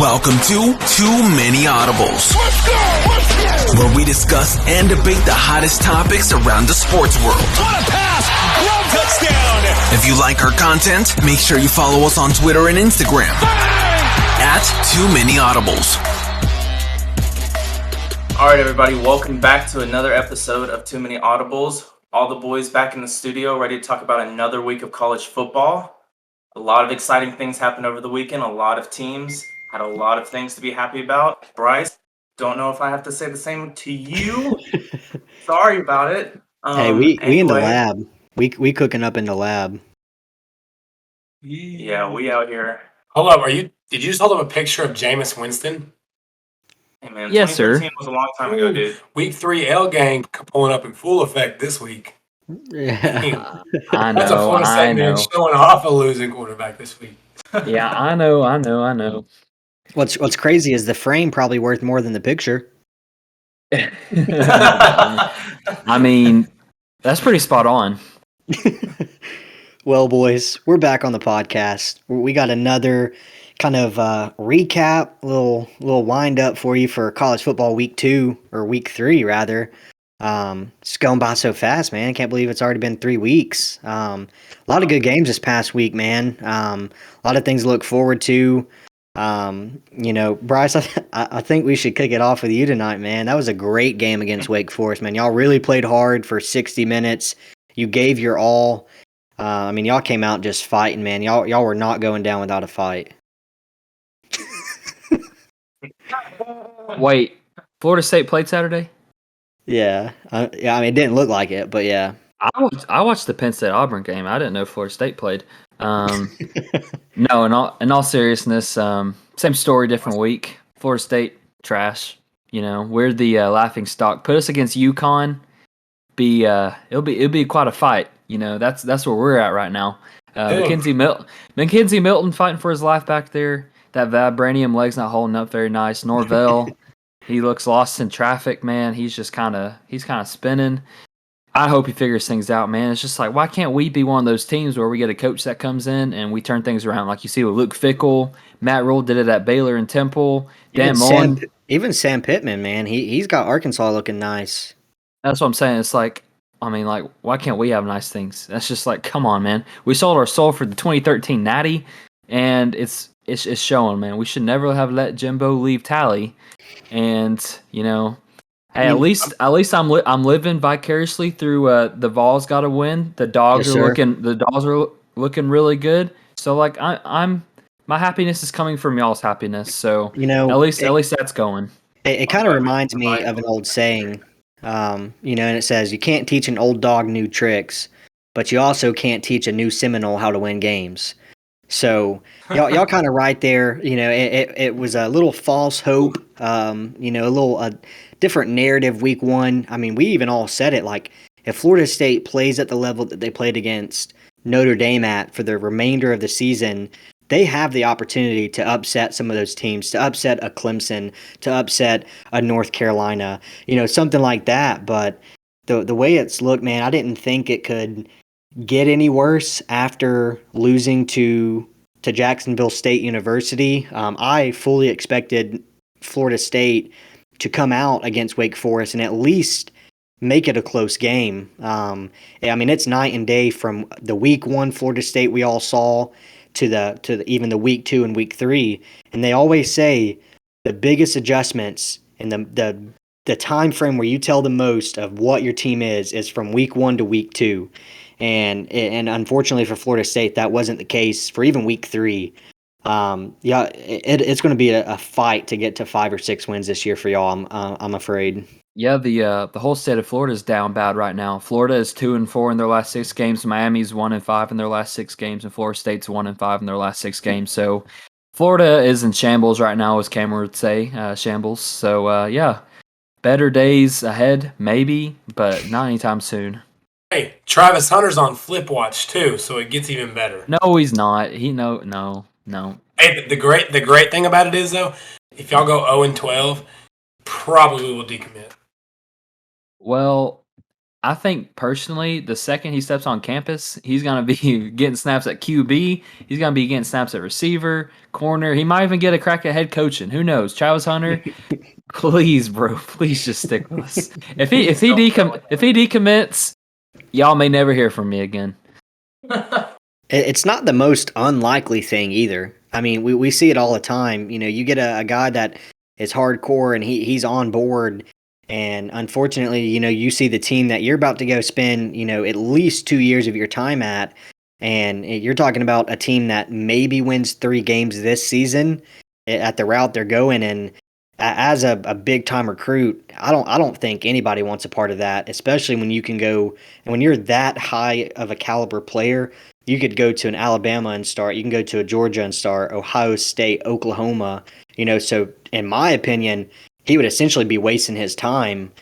Welcome to Too Many Audibles, where we discuss and debate the hottest topics around the sports world. What a pass! Grove touchdown! If you like our content, make sure you follow us on Twitter and Instagram at Too Many Audibles. All right, everybody, welcome back to another episode of Too Many Audibles. All the boys back in the studio, ready to talk about another week of college football. A lot of exciting things happened over the weekend. A lot of teams had a lot of things to be happy about. Bryce, don't know if I have to say the same to you. Sorry about it. Hey, we in the lab. We cooking up in the lab. Yeah, we out here. Hold up, did you just hold up a picture of Jameis Winston? Hey man, Yes, sir. 2013 was a long time ago, dude. Week 3 L gang pulling up in full effect this week. Yeah. I That's a know, Florida I State man know. showing off a losing quarterback this week. Yeah, I know. What's crazy is the frame probably worth more than the picture. I mean, that's pretty spot on. Well, boys, we're back on the podcast. We got another kind of recap, little wind up for you for college football week 2 or week 3 rather. It's going by so fast, man. I can't believe it's already been 3 weeks. A lot of good games this past week, man. A lot of things to look forward to. Bryce, I think we should kick it off with you tonight, man. That was a great game against Wake Forest, man. Y'all really played hard for 60 minutes. You gave your all. Y'all came out just fighting, man. Y'all were not going down without a fight. Wait, Florida State played Saturday? Yeah. It didn't look like it, but yeah. I watched the Penn State Auburn game. I didn't know Florida State played. No, in all seriousness, same story, different week. Florida State trash. We're the laughing stock. Put us against UConn. It'll be quite a fight. That's where we're at right now. Mackenzie Milton fighting for his life back there. That vibranium leg's not holding up very nice. Norvell, he looks lost in traffic, man. He's kind of spinning. I hope he figures things out, man. It's just like, why can't we be one of those teams where we get a coach that comes in and we turn things around? Like you see with Luke Fickell, Matt Rule did it at Baylor and Temple. Even Sam Pittman, man, he's got Arkansas looking nice. That's what I'm saying. It's like, why can't we have nice things? That's just like, come on, man. We sold our soul for the 2013 Natty, and it's showing, man. We should never have let Jimbo leave Tally, and hey, at least I'm living vicariously through the Vols got to win. The dogs are looking really good. So like my happiness is coming from y'all's happiness. So at least that's going. It kind of reminds me of an old saying. And it says you can't teach an old dog new tricks, but you also can't teach a new Seminole how to win games. So y'all kind of right there. It was a little false hope. A little different narrative week 1. I mean, we even all said it, like if Florida State plays at the level that they played against Notre Dame at for the remainder of the season, they have the opportunity to upset some of those teams, to upset a Clemson, to upset a North Carolina, something like that. But the way it's looked, man, I didn't think it could get any worse after losing to Jacksonville State University. I fully expected Florida State to come out against Wake Forest and at least make it a close game. It's night and day from the week 1 Florida State we all saw to even the week 2 and week 3. And they always say the biggest adjustments and the time frame where you tell the most of what your team is from week 1 to week 2. And unfortunately for Florida State, that wasn't the case for even week 3. It's going to be a fight to get to 5 or 6 wins this year for y'all. I'm afraid. Yeah, the whole state of Florida is down bad right now. Florida is 2-4 in their last 6 games. Miami's 1-5 in their last 6 games, and Florida State's 1-5 in their last 6 games. So Florida is in shambles right now, as Cameron would say, shambles. So better days ahead, maybe, but not anytime soon. Hey, Travis Hunter's on flip watch too, so it gets even better. No, he's not. No. Hey, the great thing about it is though, if y'all go 0-12, probably will decommit. Well, I think personally, the second he steps on campus, he's gonna be getting snaps at QB. He's gonna be getting snaps at receiver, corner. He might even get a crack at head coaching. Who knows? Travis Hunter, please, bro, please just stick with us. If he decommits, y'all may never hear from me again. It's not the most unlikely thing either. I mean, we see it all the time. You know, you get a guy that is hardcore and he's on board. And unfortunately, you know, you see the team that you're about to go spend, you know, at least 2 years of your time at. And you're talking about a team that maybe wins 3 games this season at the route they're going. And as a big time recruit, I don't think anybody wants a part of that, especially when you can go and when you're that high of a caliber player. You could go to an Alabama and start. You can go to a Georgia and start, Ohio State, Oklahoma. You know, so in my opinion, he would essentially be wasting his time,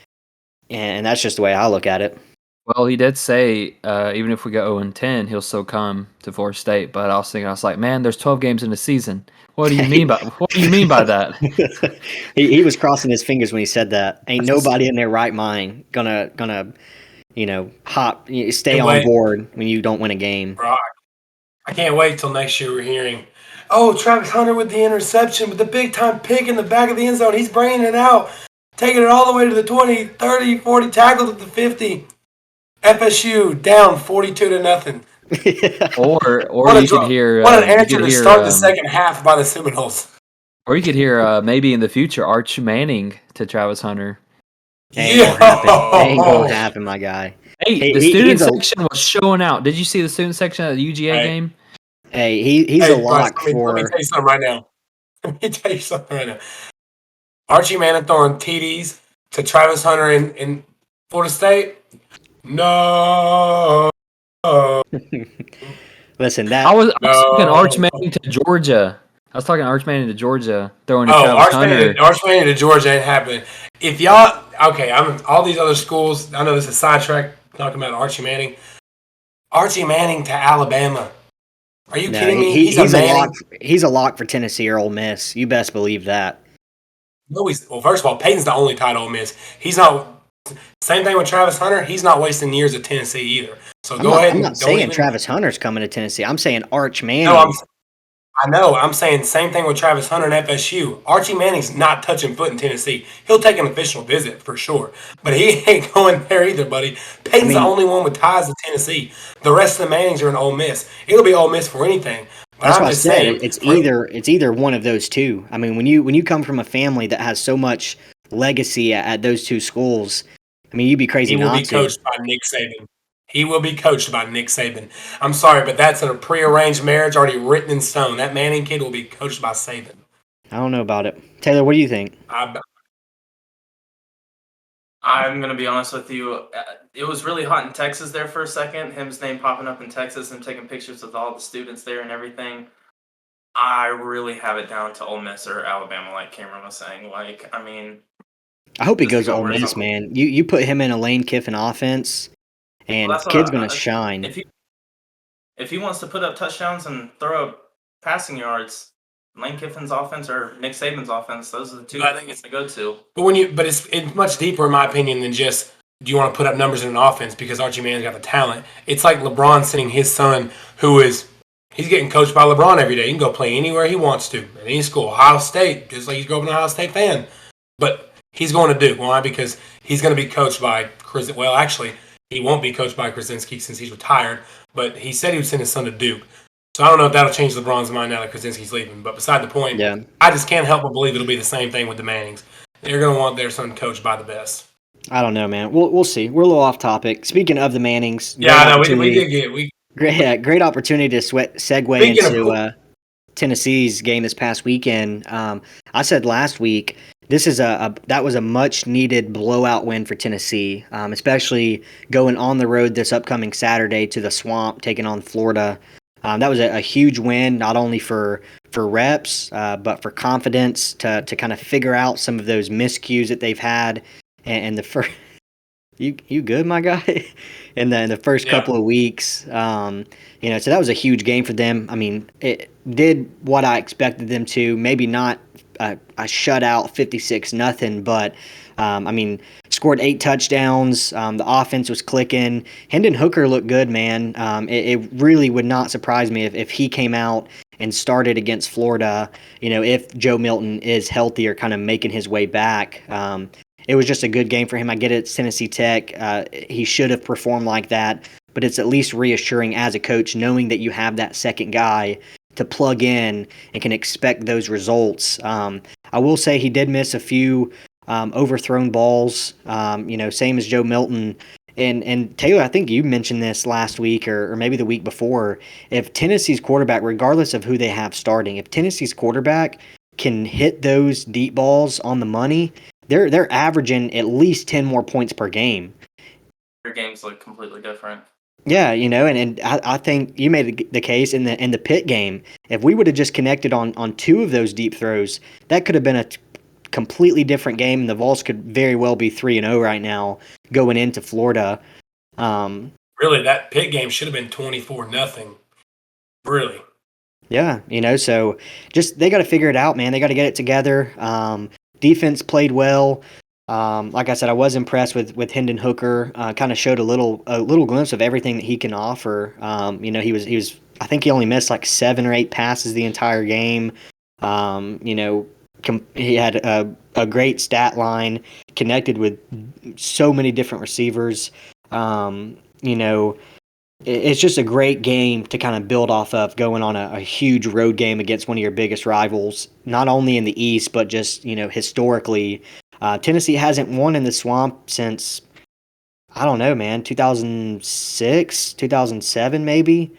and that's just the way I look at it. Well, he did say even if we go 0-10, he'll still come to Florida State. But I was like, man, there's 12 games in the season. What do you mean by that? he was crossing his fingers when he said that. Ain't nobody in their right mind gonna you know stay on board when you don't win a game. Right. I can't wait till next year we're hearing, oh, Travis Hunter with the interception, with the big-time pick in the back of the end zone. He's bringing it out, taking it all the way to the 20, 30, 40, tackled at the 50. FSU down 42-0. Or you could hear what an answer to start the second half by the Seminoles. Or you could hear maybe in the future Arch Manning to Travis Hunter. Ain't gonna happen, my guy. Hey, the student section was showing out. Did you see the student section at the UGA game? Hey, he's a lock Bryce, for. Let me tell you something right now. Archie Manning throwing TDs to Travis Hunter in Florida State. No. Listen, that I was talking Arch Manning to Georgia. Throwing to Travis Hunter. Arch Manning to Georgia ain't happening. If y'all, okay, I'm all these other schools. I know this is sidetrack talking about Archie Manning. Archie Manning to Alabama. Are you kidding me? He's a lock for Tennessee or Ole Miss. You best believe that. No, well, first of all, Peyton's the only tight Ole Miss. He's not. Same thing with Travis Hunter. He's not wasting years at Tennessee either. So go ahead. I'm not saying Travis Hunter's coming to Tennessee. I'm saying Arch Manning. No, I know. I'm saying same thing with Travis Hunter and FSU. Archie Manning's not touching foot in Tennessee. He'll take an official visit for sure, but he ain't going there either, buddy. Peyton's the only one with ties to Tennessee. The rest of the Mannings are in Ole Miss. It'll be Ole Miss for anything. But that's what I said. It's either one of those two. I mean, when you come from a family that has so much legacy at those two schools, I mean, you'd be crazy not to. He will be coached by Nick Saban. He will be coached by Nick Saban. I'm sorry, but that's in a prearranged marriage already written in stone. That Manning kid will be coached by Saban. I don't know about it. Taylor, what do you think? I'm going to be honest with you. It was really hot in Texas there for a second. His name popping up in Texas and taking pictures with all the students there and everything. I really have it down to Ole Miss or Alabama, like Cameron was saying. Like, I mean, I hope he goes to Ole Miss, man. You put him in a Lane Kiffin offense, and kid's going to shine. If he wants to put up touchdowns and throw up passing yards, Lane Kiffin's offense or Nick Saban's offense, those are the two things to go to. But it's much deeper, in my opinion, than just do you want to put up numbers in an offense because Archie Manning's got the talent. It's like LeBron sending his son, he's getting coached by LeBron every day. He can go play anywhere he wants to, at any school. Ohio State, just like he's growing up an Ohio State fan. But he's going to Duke. Why? Because he's going to be coached by Chris. Well, actually, he won't be coached by Krasinski since he's retired. But he said he would send his son to Duke. So I don't know if that'll change LeBron's mind now that Krasinski's leaving. But beside the point, I just can't help but believe it'll be the same thing with the Mannings. They're going to want their son coached by the best. I don't know, man. We'll see. We're a little off topipic. Speaking of the Mannings, we did get great opportunity to segue into Tennessee's game this past weekend. I said last week that was a much needed blowout win for Tennessee, especially going on the road this upcoming Saturday to the Swamp, taking on Florida. That was a huge win, not only for reps, but for confidence to kind of figure out some of those miscues that they've had. And the first, you good, my guy? In the first couple of weeks, so that was a huge game for them. I mean, it did what I expected them to. Maybe not a shutout, 56-0, but scored 8 touchdowns. The offense was clicking. Hendon Hooker looked good, man. It really would not surprise me if he came out and started against Florida, if Joe Milton is healthy or kind of making his way back. It was just a good game for him. I get it, it's Tennessee Tech. He should have performed like that, but it's at least reassuring as a coach knowing that you have that second guy to plug in and can expect those results. I will say he did miss a few overthrown balls, same as Joe Milton. And Taylor, I think you mentioned this last week or maybe the week before. If Tennessee's quarterback, regardless of who they have starting, if Tennessee's quarterback can hit those deep balls on the money, they're averaging at least 10 more points per game. Your games look completely different. Yeah, and I think you made the case in the Pitt game. If we would have just connected on 2 of those deep throws, that could have been a completely different game, and the Vols could very well be 3-0 right now going into Florida. Really, that Pitt game should have been 24-0. Really. Yeah, so just they got to figure it out, man. They got to get it together. Defense played well. Like I said, I was impressed with Hendon Hooker. Kind of showed a little glimpse of everything that he can offer. He was I think he only missed like 7 or 8 passes the entire game. He had a great stat line, connected with so many different receivers. It's just a great game to kind of build off of going on a huge road game against one of your biggest rivals, not only in the East, but just, historically. Tennessee hasn't won in the Swamp since, I don't know, man, 2006, 2007 maybe.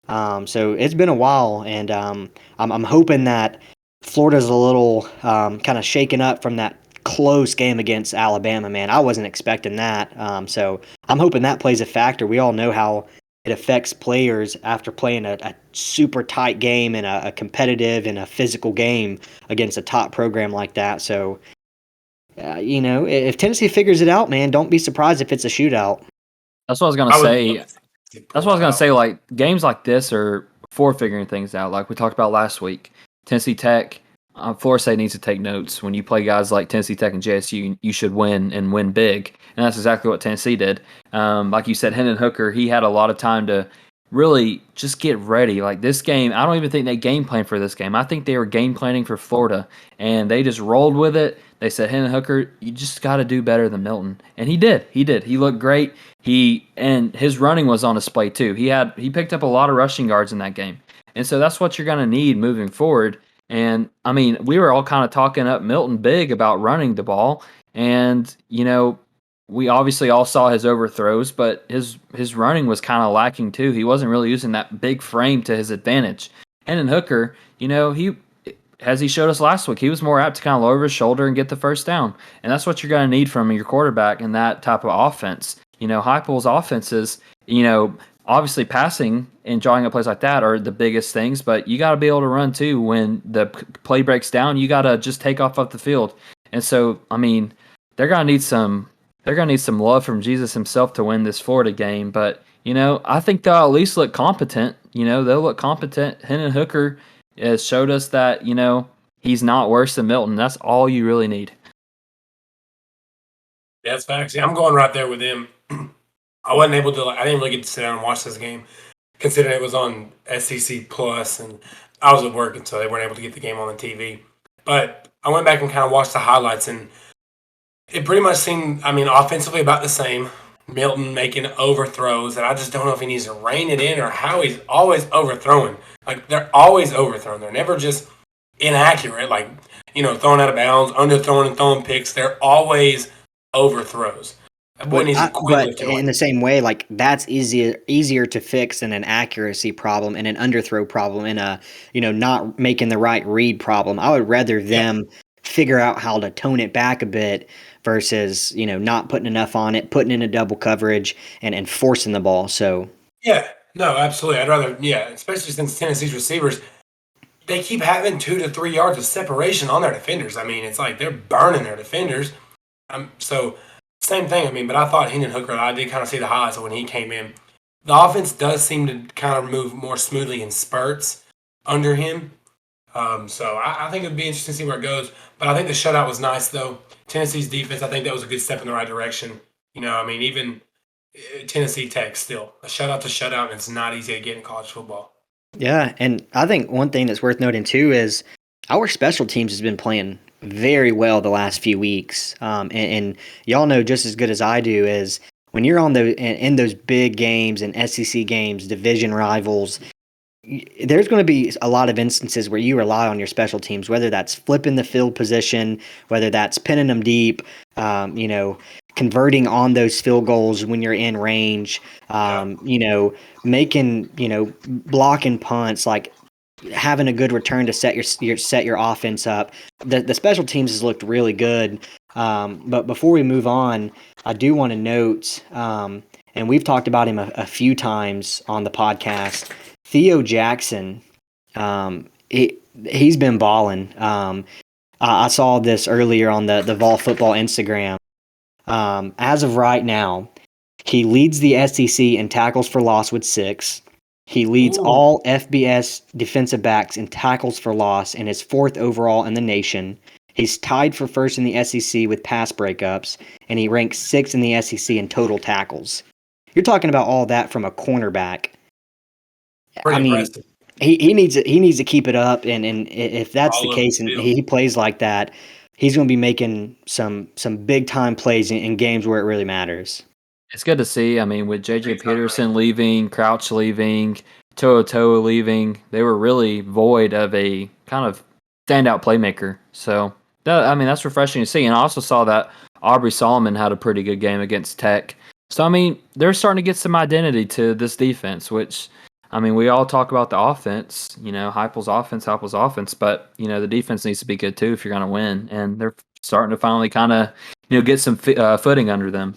So it's been a while, and I'm hoping that Florida's a little kind of shaken up from that close game against Alabama, man. I wasn't expecting that. So I'm hoping that plays a factor. We all know how it affects players after playing a super tight game and a competitive and a physical game against a top program like that. So, if Tennessee figures it out, man, don't be surprised if it's a shootout. That's what I was going to say. That's what I was going to say. Like, games like this are for figuring things out. Like we talked about last week, Tennessee Tech, Florida State needs to take notes. When you play guys like Tennessee Tech and JSU, you should win and win big. And that's exactly what Tennessee did. Like you said, Hendon Hooker, he had a lot of time to really just get ready. Like this game, I don't even think they game planned for this game. I think they were game planning for Florida, and they just rolled with it. They said, Hendon Hooker, you just got to do better than Milton. And he did. He did. He looked great. And his running was on display too. He picked up a lot of rushing yards in that game. And so that's what you're going to need moving forward. And, I mean, we were all kind of talking up Milton big about running the ball. And, we obviously all saw his overthrows, but his running was kind of lacking too. He wasn't really using that big frame to his advantage. Hendon Hooker, as he showed us last week, he was more apt to kind of lower his shoulder and get the first down. And that's what you're going to need from your quarterback in that type of offense. Heupel's offenses, obviously passing and drawing up plays like that are the biggest things, but you got to be able to run too. When the play breaks down, you got to just take off the field. And so, I mean, they're going to need some love from Jesus himself to win this Florida game. But, I think they'll at least look competent. They'll look competent. Hendon Hooker has showed us that, he's not worse than Milton. That's all you really need. That's facts. Yeah, I'm going right there with him. I didn't really get to sit down and watch this game, considering it was on SEC Plus, and I was at work, and so they weren't able to get the game on the TV. But I went back and kind of watched the highlights, and it pretty much seemed, offensively about the same. Milton making overthrows, and I just don't know if he needs to rein it in or how he's always overthrowing. Like, they're always overthrown. They're never just inaccurate, like, throwing out of bounds, underthrowing and throwing picks. They're always overthrows. But in the same way, like that's easier to fix than an accuracy problem and an underthrow problem and a not making the right read problem. I would rather them figure out how to tone it back a bit versus not putting enough on it, putting in a double coverage and forcing the ball. So no, absolutely. I'd rather especially since Tennessee's receivers, they keep having 2 to 3 yards of separation on their defenders. I mean, it's like they're burning their defenders. So. Same thing, but I thought Hendon Hooker, I did kind of see the highlights when he came in. The offense does seem to kind of move more smoothly in spurts under him. So I think it would be interesting to see where it goes. But I think the shutout was nice, though. Tennessee's defense, I think that was a good step in the right direction. Even Tennessee Tech still. A shutout to shutout, and it's not easy to get in college football. Yeah, and I think one thing that's worth noting too is our special teams has been playing very well the last few weeks. And y'all know just as good as I do is when you're on in those big games and SEC games, division rivals, there's going to be a lot of instances where you rely on your special teams, whether that's flipping the field position, whether that's pinning them deep, converting on those field goals when you're in range, making, blocking punts, like having a good return to set your offense up. The special teams has looked really good. But before we move on, I do want to note, and we've talked about him a few times on the podcast, Theo Jackson. He's been balling. I saw this earlier on the Vol Football Instagram. As of right now, he leads the SEC in tackles for loss with 6. He leads all FBS defensive backs in tackles for loss and is 4th overall in the nation. He's tied for 1st in the SEC with pass breakups, and he ranks 6th in the SEC in total tackles. You're talking about all that from a cornerback. Pretty impressive. He needs to keep it up, and if that's the case, and he plays like that, he's going to be making some big time plays in games where it really matters. It's good to see. I mean, with J.J. Peterson leaving, Crouch leaving, Toa leaving, they were really void of a kind of standout playmaker. So, that's refreshing to see. And I also saw that Aubrey Solomon had a pretty good game against Tech. So, they're starting to get some identity to this defense, which, we all talk about the offense, Heupel's offense, but, the defense needs to be good too if you're going to win. And they're starting to finally kind of, get some footing under them.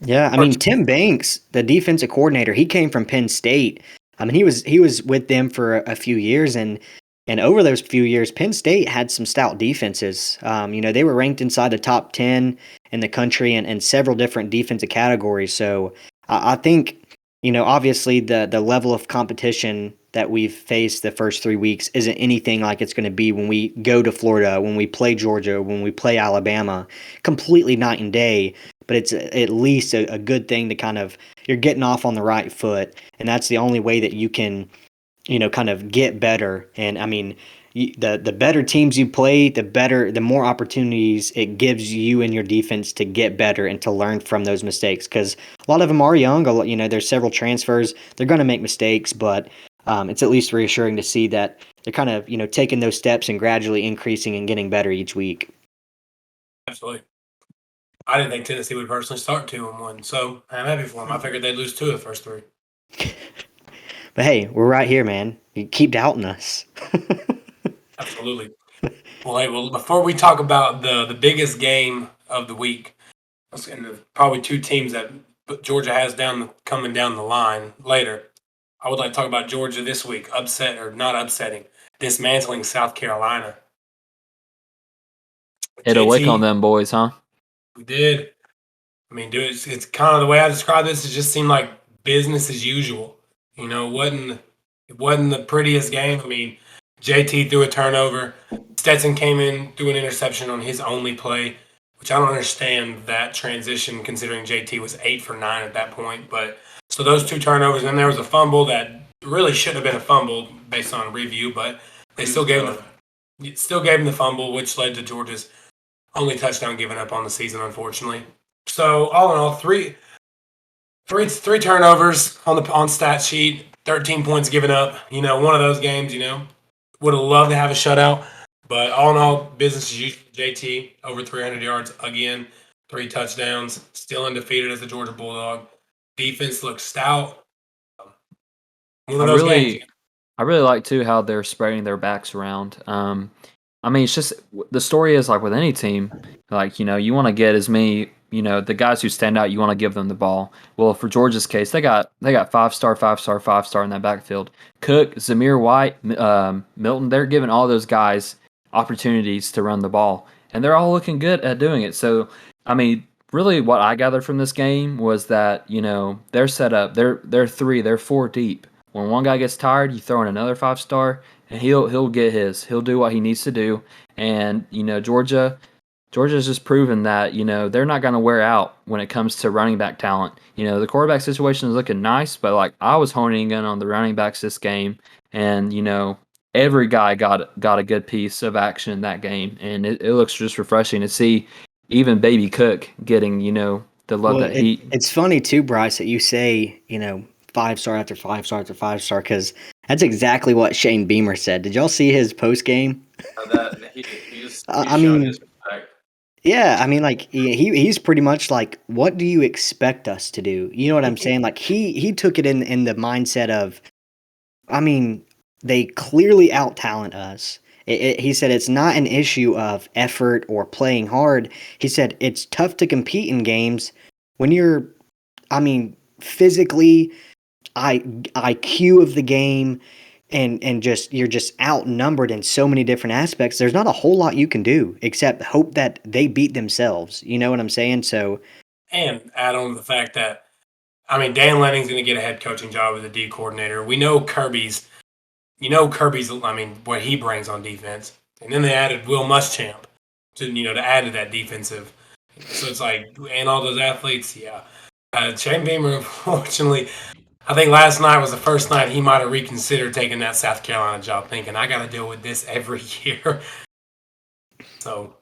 Yeah, Tim Banks, the defensive coordinator, he came from Penn State. He was with them for a few years, and over those few years, Penn State had some stout defenses. They were ranked inside the top 10 in the country and several different defensive categories. So I think, obviously the level of competition that we've faced the first 3 weeks isn't anything like it's going to be when we go to Florida, when we play Georgia, when we play Alabama. Completely night and day. But it's at least a good thing to kind of, you're getting off on the right foot, and that's the only way that you can, kind of get better. And the better teams you play, the more opportunities it gives you and your defense to get better and to learn from those mistakes. Because a lot of them are young. There's several transfers. They're going to make mistakes, but it's at least reassuring to see that they're kind of, taking those steps and gradually increasing and getting better each week. Absolutely. I didn't think Tennessee would personally start 2-1, so I'm happy for them. I figured they'd lose 2 of the first 3. But hey, we're right here, man. You keep doubting us. Absolutely. Well, before we talk about the biggest game of the week, and probably 2 teams that Georgia has coming down the line later, I would like to talk about Georgia this week, upset or not upsetting, dismantling South Carolina. Hit a lick on them boys, huh? We did. It's kind of the way I describe this. It just seemed like business as usual. It wasn't the prettiest game. JT threw a turnover. Stetson came in, threw an interception on his only play, which I don't understand that transition considering JT was 8 for 9 at that point. But so those 2 turnovers, and then there was a fumble that really shouldn't have been a fumble based on review, but they still gave him the fumble, which led to Georgia's only touchdown given up on the season, unfortunately. So all in all, three turnovers on stat sheet, 13 points given up. One of those games, would have loved to have a shutout. But all in all, business as usual. JT, over 300 yards again, 3 touchdowns, still undefeated as the Georgia Bulldog. Defense looks stout. One of those games. I really like, too, how they're spreading their backs around. It's just the story is like with any team, you want to get as many, the guys who stand out, you want to give them the ball. Well, for Georgia's case, they got 5-star in that backfield. Cook, Zamir White, Milton, they're giving all those guys opportunities to run the ball, and they're all looking good at doing it. So, really what I gathered from this game was that, they're set up, they're 4 deep when one guy gets tired, you throw in another 5-star, and he'll get his. He'll do what he needs to do. And Georgia's just proven that, they're not going to wear out when it comes to running back talent. The quarterback situation is looking nice, but like I was honing in on the running backs this game, and every guy got a good piece of action in that game, and it looks just refreshing to see even Baby Cook getting the love that he. It's funny too, Bryce, that you say 5-star after 5-star after 5-star, because that's exactly what Shane Beamer said. Did y'all see his post game? I mean, yeah, I mean, like he's pretty much like, what do you expect us to do? You know what I'm saying? Like he took it in the mindset of, I mean, they clearly out talent us. He said it's not an issue of effort or playing hard. He said it's tough to compete in games when you're, I mean, physically, IQ of the game, and just you're just outnumbered in so many different aspects. There's not a whole lot you can do except hope that they beat themselves. You know what I'm saying? So, and add on to the fact that, I mean, Dan Lanning's going to get a head coaching job as a D coordinator. We know Kirby's, I mean, what he brings on defense. And then they added Will Muschamp to add to that defensive. So it's like, and all those athletes, yeah. Shane Beamer, unfortunately, I think last night was the first night he might have reconsidered taking that South Carolina job, thinking, I got to deal with this every year. So,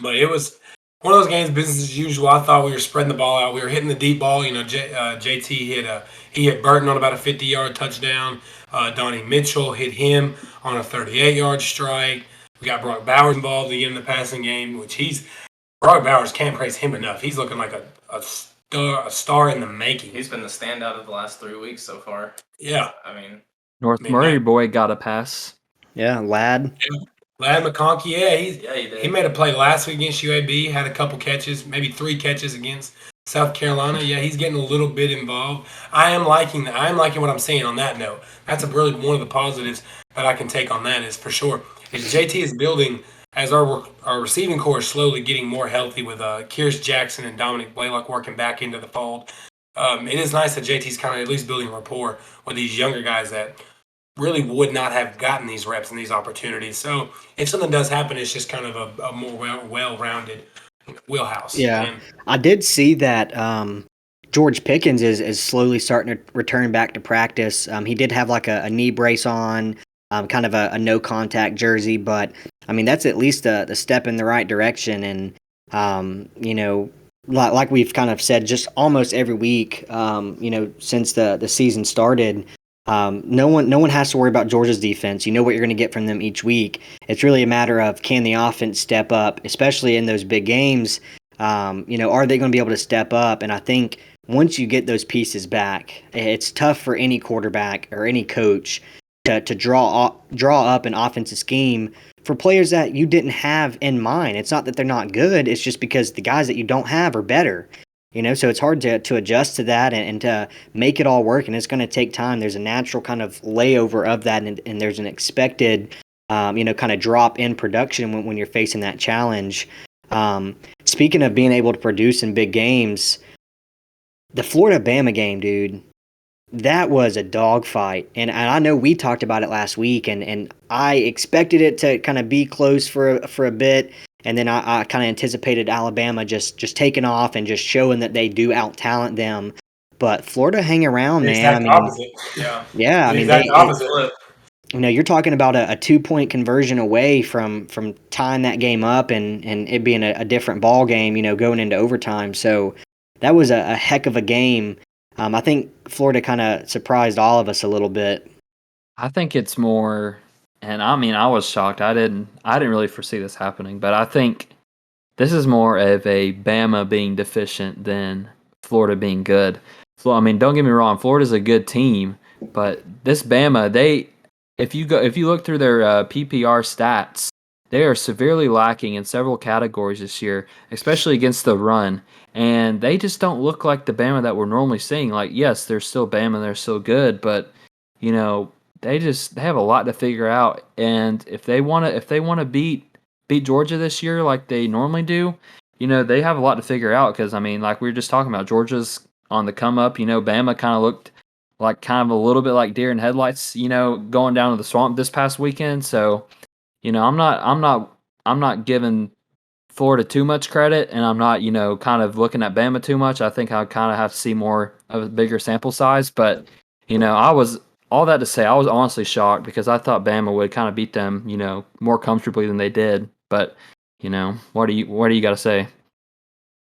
but it was one of those games, business as usual. I thought we were spreading the ball out. We were hitting the deep ball. JT hit Burton on about a 50-yard touchdown. Donnie Mitchell hit him on a 38-yard strike. We got Brock Bowers involved again in the passing game, which Brock Bowers, can't praise him enough. He's looking like a star in the making. He's been the standout of the last 3 weeks so far. Yeah. I mean, North Murray boy got a pass. Yeah, Ladd. Yeah. Ladd McConkey, he did. He made a play last week against UAB, had a couple catches, maybe 3 catches against South Carolina. Yeah, he's getting a little bit involved. I am liking that. I am liking what I'm seeing on that note. That's really one of the positives that I can take on that is for sure. Is JT is building as our receiving core is slowly getting more healthy with Theo Jackson and Dominic Blaylock working back into the fold. It is nice that JT's kind of at least building rapport with these younger guys that really would not have gotten these reps and these opportunities. So if something does happen, it's just kind of a more well-rounded wheelhouse. Yeah, And I did see that George Pickens is slowly starting to return back to practice. He did have like a knee brace on, kind of a no-contact jersey, but I mean that's at least a step in the right direction. And like we've kind of said, just almost every week, since the season started. No one has to worry about Georgia's defense. You know what you're going to get from them each week. It's really a matter of, can the offense step up, especially in those big games. Are they going to be able to step up? And I think once you get those pieces back, it's tough for any quarterback or any coach to draw up an offensive scheme for players that you didn't have in mind. It's not that they're not good. It's just because the guys that you don't have are better. So it's hard to adjust to that and to make it all work, and it's going to take time. There's a natural kind of layover of that, and there's an expected, kind of drop in production when you're facing that challenge. Speaking of being able to produce in big games, the Florida-Bama game, dude, that was a dogfight. And I know we talked about it last week, and I expected it to kind of be close for a bit. And then I kind of anticipated Alabama just taking off and just showing that they do out-talent them. But Florida hang around, man. I mean, opposite. Yeah. I mean, opposite. You're talking about a 2-point conversion away from tying that game up and it being a different ball game, going into overtime. So that was a heck of a game. I think Florida kind of surprised all of us a little bit. I think it's more. And I mean, I was shocked. I didn't really foresee this happening, but I think this is more of a Bama being deficient than Florida being good. So I mean, don't get me wrong, Florida's a good team, but this Bama, if you look through their PPR stats, they are severely lacking in several categories this year, especially against the run. And they just don't look like the Bama that we're normally seeing. Like, yes, they're still Bama, they're still good, but they have a lot to figure out, and if they want to beat Georgia this year like they normally do, they have a lot to figure out. Because I mean, like we were just talking about, Georgia's on the come up. Bama kind of looked like kind of a little bit like deer in headlights, going down to the swamp this past weekend. So, I'm not giving Florida too much credit, and I'm not, kind of looking at Bama too much. I think I kind of have to see more of a bigger sample size. But, all that to say, I was honestly shocked because I thought Bama would kind of beat them, more comfortably than they did. But, what do you got to say?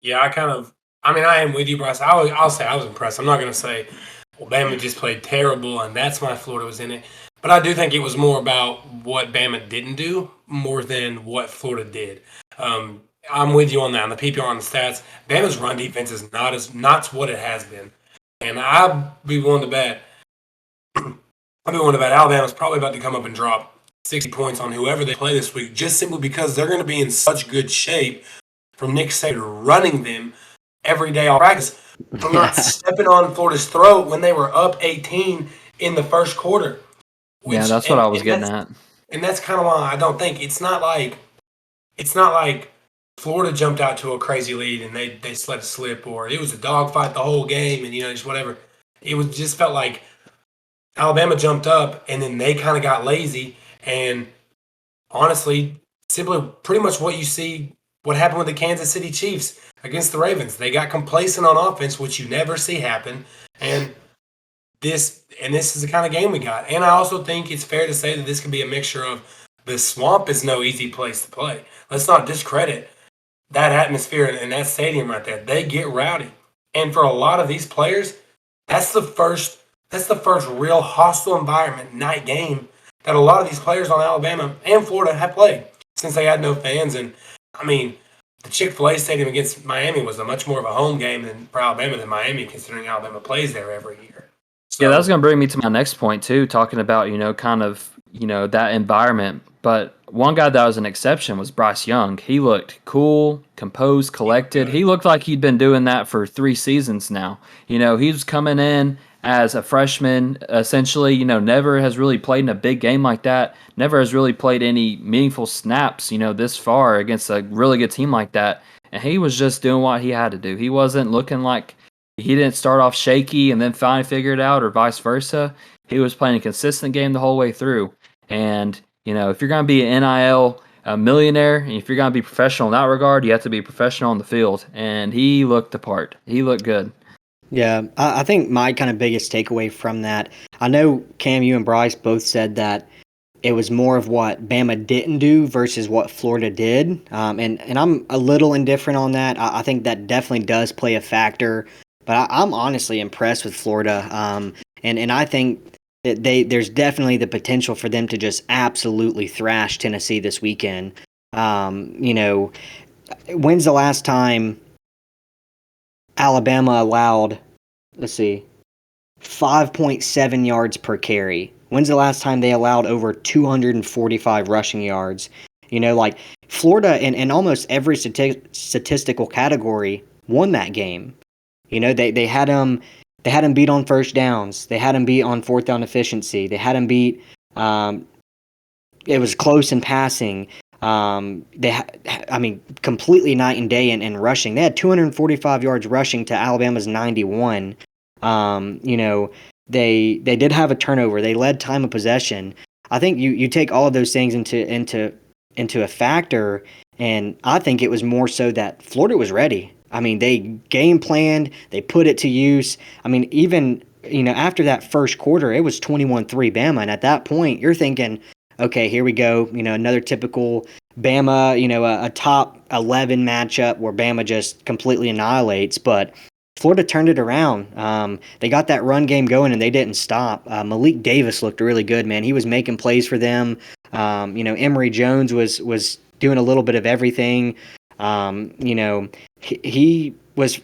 Yeah, I am with you, Bryce. I'll say I was impressed. I'm not going to say, well, Bama just played terrible and that's why Florida was in it. But I do think it was more about what Bama didn't do more than what Florida did. I'm with you on that. On the PPR on the stats, Bama's run defense is not what it has been. And I'd be willing to bet Alabama's probably about to come up and drop 60 points on whoever they play this week, just simply because they're going to be in such good shape from Nick Saban running them every day on practice, from not stepping on Florida's throat when they were up 18 in the first quarter. That's what I was getting at. And that's kind of why I don't think it's not like Florida jumped out to a crazy lead and they let it slip, or it was a dogfight the whole game and just whatever. It was just felt like Alabama jumped up and then they kind of got lazy, and honestly, simply pretty much what happened with the Kansas City Chiefs against the Ravens. They got complacent on offense, which you never see happen. And this is the kind of game we got. And I also think it's fair to say that this could be a mixture of the swamp is no easy place to play. Let's not discredit that atmosphere and that stadium right there. They get rowdy. And for a lot of these players, that's the first real hostile environment night game that a lot of these players on Alabama and Florida have played since they had no fans. And the Chick-fil-A stadium against Miami was a much more of a home game for Alabama than Miami, considering Alabama plays there every year. So, that was going to bring me to my next point too, talking about, that environment. But one guy that was an exception was Bryce Young. He looked cool, composed, collected. He looked like he'd been doing that for 3 seasons now. He was coming in as a freshman, essentially, never has really played in a big game like that, never has really played any meaningful snaps, this far against a really good team like that. And he was just doing what he had to do. He wasn't looking like he didn't start off shaky and then finally figure it out, or vice versa. He was playing a consistent game the whole way through. And, if you're going to be an NIL millionaire, and if you're going to be professional in that regard, you have to be professional on the field. And he looked the part. He looked good. Yeah, I think my kind of biggest takeaway from that, I know, Cam, you and Bryce both said that it was more of what Bama didn't do versus what Florida did. And I'm a little indifferent on that. I think that definitely does play a factor. But I'm honestly impressed with Florida. And I think that there's definitely the potential for them to just absolutely thrash Tennessee this weekend. When's the last time Alabama allowed, 5.7 yards per carry? When's the last time they allowed over 245 rushing yards? Florida in almost every statistical category won that game. They had them beat on first downs. They had them beat on fourth down efficiency. They had them beat. It was close in passing. Completely night and day in rushing. They had 245 yards rushing to Alabama's 91. They did have a turnover. They led time of possession. I think you take all of those things into a factor, and I think it was more so that Florida was ready. They game planned. They put it to use. Even after that first quarter, it was 21-3 Bama, and at that point, you're thinking, okay, here we go. Another typical Bama, a top 11 matchup where Bama just completely annihilates. But Florida turned it around. They got that run game going, and they didn't stop. Malik Davis looked really good, man. He was making plays for them. Emory Jones was doing a little bit of everything. He was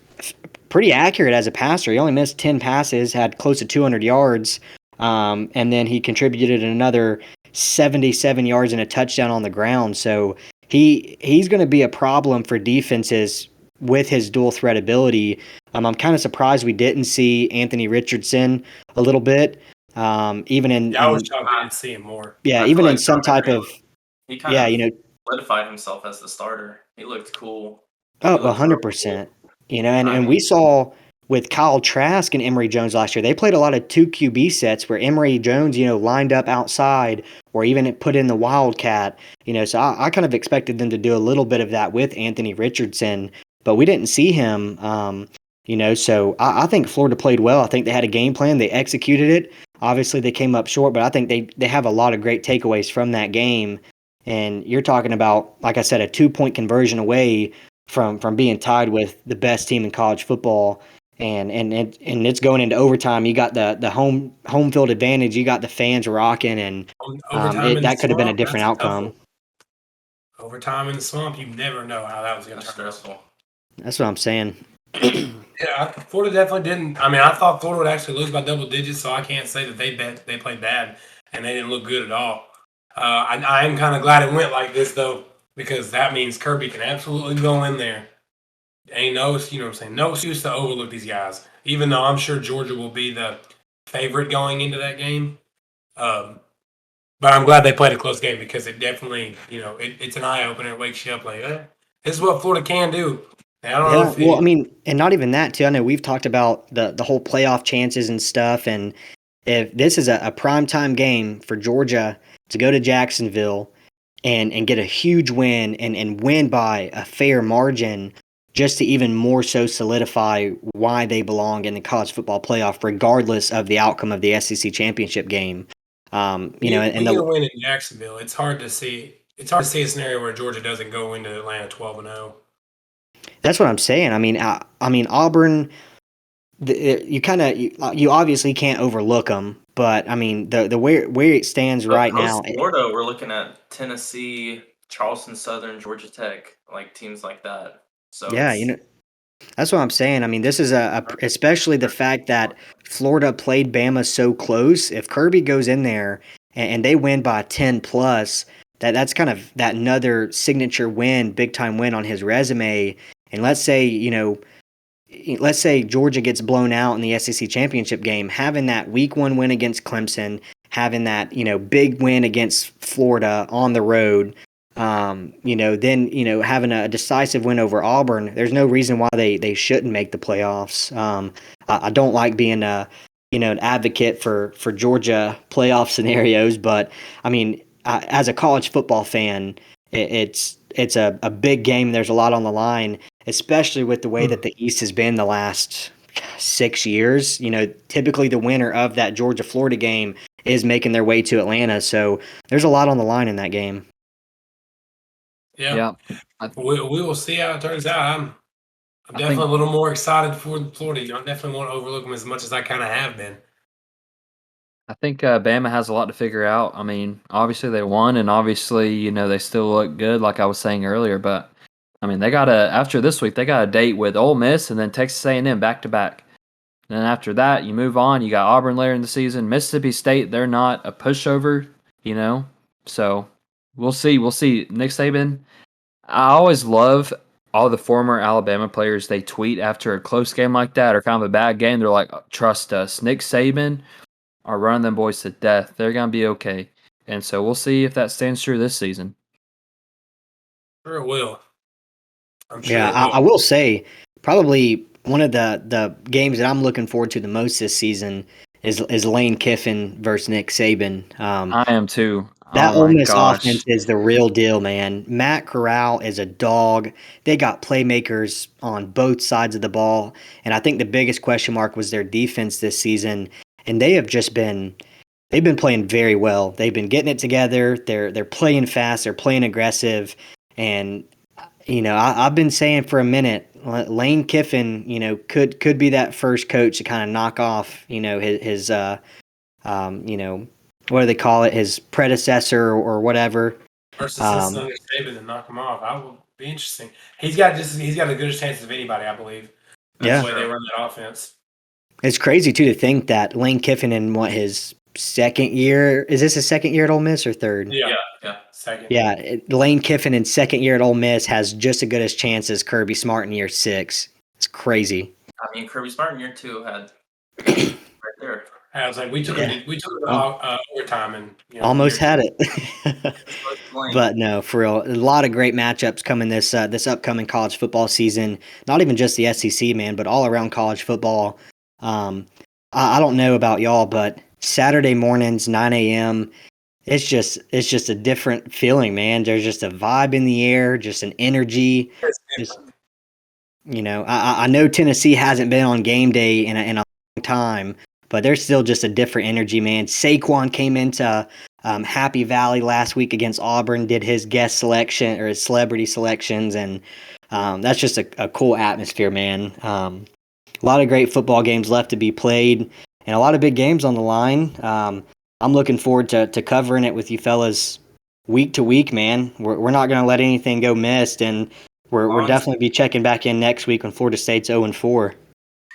pretty accurate as a passer. He only missed 10 passes, had close to 200 yards, and then he contributed another 77 yards and a touchdown on the ground. So he's going to be a problem for defenses with his dual threat ability. I'm kind of surprised we didn't see Anthony Richardson a little bit. I was shocked I didn't see him more. Yeah, even in some type of he kind of solidified himself as the starter. He looked cool. Oh, 100%. And we saw with Kyle Trask and Emory Jones last year, they played a lot of 2 QB sets where Emory Jones, lined up outside or even put in the Wildcat, so I kind of expected them to do a little bit of that with Anthony Richardson, but we didn't see him, so I think Florida played well. I think they had a game plan. They executed it. Obviously, they came up short, but I think they have a lot of great takeaways from that game. And you're talking about, like I said, a 2-point conversion away from being tied with the best team in college football. And it's going into overtime. You got the home field advantage. You got the fans rocking, and that could have been a different outcome. Overtime in the swamp, you never know how that was going to turn out. That's what I'm saying. Yeah, Florida definitely didn't. I mean, I thought Florida would actually lose by double digits, so I can't say that they played bad and they didn't look good at all. I am kind of glad it went like this though, because that means Kirby can absolutely go in there. Ain't no, no excuse to overlook these guys. Even though I'm sure Georgia will be the favorite going into that game, but I'm glad they played a close game because it definitely, it's an eye opener. It wakes you up like, this is what Florida can do. And not even that too. I know we've talked about the whole playoff chances and stuff, and if this is a primetime game for Georgia to go to Jacksonville and get a huge win and win by a fair margin, just to even more so solidify why they belong in the college football playoff, regardless of the outcome of the SEC championship game. And the win in Jacksonville, it's hard to see. It's hard to see a scenario where Georgia doesn't go into Atlanta 12-0. That's what I'm saying. I mean, Auburn. You obviously can't overlook them, but I mean the where it stands right now. Florida, we're looking at Tennessee, Charleston Southern, Georgia Tech, like teams like that. So yeah, that's what I'm saying. I mean, this is especially the fact that Florida played Bama so close. If Kirby goes in there and they win by 10 plus, that's kind of that another signature win, big time win on his resume. And let's say Georgia gets blown out in the SEC championship game, having that week 1 win against Clemson, having that, big win against Florida on the road, then having a decisive win over Auburn, there's no reason why they shouldn't make the playoffs. I don't like being an advocate for Georgia playoff scenarios, but I mean, as a college football fan, it's a big game. There's a lot on the line, especially with the way that the East has been the last 6 years. Typically the winner of that Georgia-Florida game is making their way to Atlanta. So there's a lot on the line in that game. Yeah. We will see how it turns out. I'm definitely a little more excited for Florida. I definitely won't overlook them as much as I kind of have been. I think Bama has a lot to figure out. I mean, obviously they won, and obviously, they still look good, like I was saying earlier. But I mean, after this week, they got a date with Ole Miss and then Texas A&M back to back. And then after that, you move on. You got Auburn later in the season. Mississippi State, they're not a pushover, So we'll see. We'll see. Nick Saban. I always love all the former Alabama players. They tweet after a close game like that or kind of a bad game. They're like, "Trust us, Nick Saban are running them boys to death. They're going to be okay." And so we'll see if that stands true this season. Sure it will. I'm sure Yeah, I will say probably one of the games that I'm looking forward to the most this season is Lane Kiffin versus Nick Saban. I am too. That Ole Miss offense is the real deal, man. Matt Corral is a dog. They got playmakers on both sides of the ball, and I think the biggest question mark was their defense this season. And they've been playing very well. They've been getting it together. They're playing fast. They're playing aggressive. And I've been saying for a minute, Lane Kiffin, could be that first coach to kind of knock off, his what do they call it, his predecessor or whatever. Versus his son Saban to knock him off. That will be interesting. He's got as good a chance of anybody, I believe. That's the way they run that offense. It's crazy too to think that Lane Kiffin in his second year, is this his second year at Ole Miss or third? Yeah, second. Yeah, Lane Kiffin in second year at Ole Miss has just as good a chance as Kirby Smart in year 6. It's crazy. I mean, Kirby Smart in year 2 had right there. I was like, we took it to overtime and almost had it. But no, for real, a lot of great matchups coming this upcoming college football season. Not even just the SEC, man, but all around college football. I don't know about y'all, but Saturday mornings, 9 a.m. It's just a different feeling, man. There's just a vibe in the air, just an energy. I know Tennessee hasn't been on game day in a long time, but there's still just a different energy, man. Saquon came into Happy Valley last week against Auburn, did his guest selection or his celebrity selections, and that's just a cool atmosphere, man. A lot of great football games left to be played, and a lot of big games on the line. I'm looking forward to covering it with you fellas week to week, man. We're not going to let anything go missed, and we're definitely be checking back in next week when Florida State's 0-4.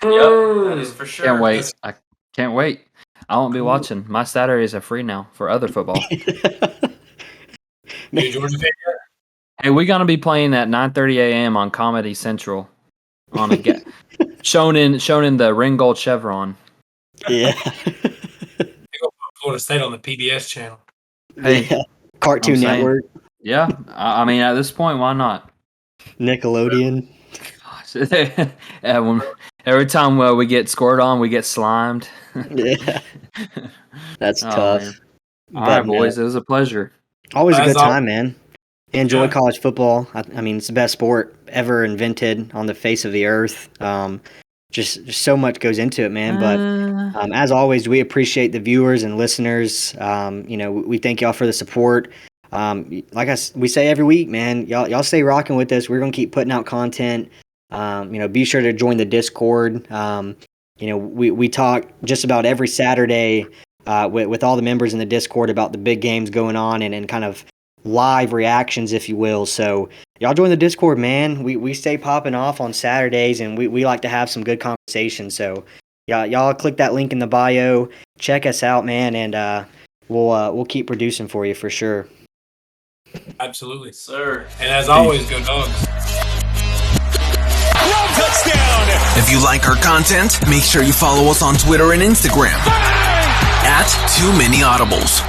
Yep, that is for sure. Can't wait. I can't wait. I won't be watching. My Saturdays are free now for other football. Hey, Georgia fan yet? Hey, we're gonna be playing at 9:30 a.m. on Comedy Central, on a shown in the Ringgold Chevron. Yeah. They go put Florida State on the PBS channel. Hey, Yeah. Cartoon Network, Yeah, I mean, at this point, why not? Nickelodeon. Every time we get scored on, we get slimed. Yeah. That's Oh, tough. man. All right, boys. It was a pleasure. Always a As good time, man. Enjoy Yeah. college football. I mean, it's the best sport ever invented on the face of the earth. Just so much goes into it, man. But as always, we appreciate the viewers and listeners. We thank y'all for the support. We say every week, man, y'all stay rocking with us. We're gonna keep putting out content. Be sure to join the Discord. We talk just about every Saturday with all the members in the Discord about the big games going on and kind of live reactions, if you will. So y'all join the Discord, man. We stay popping off on Saturdays, and we like to have some good conversations. So y'all click that link in the bio, check us out, man, and we'll keep producing for you for sure. Absolutely. Sir. And as always, go Dogs. Touchdown! If you like our content, make sure you follow us on Twitter and Instagram at Too Many Audibles.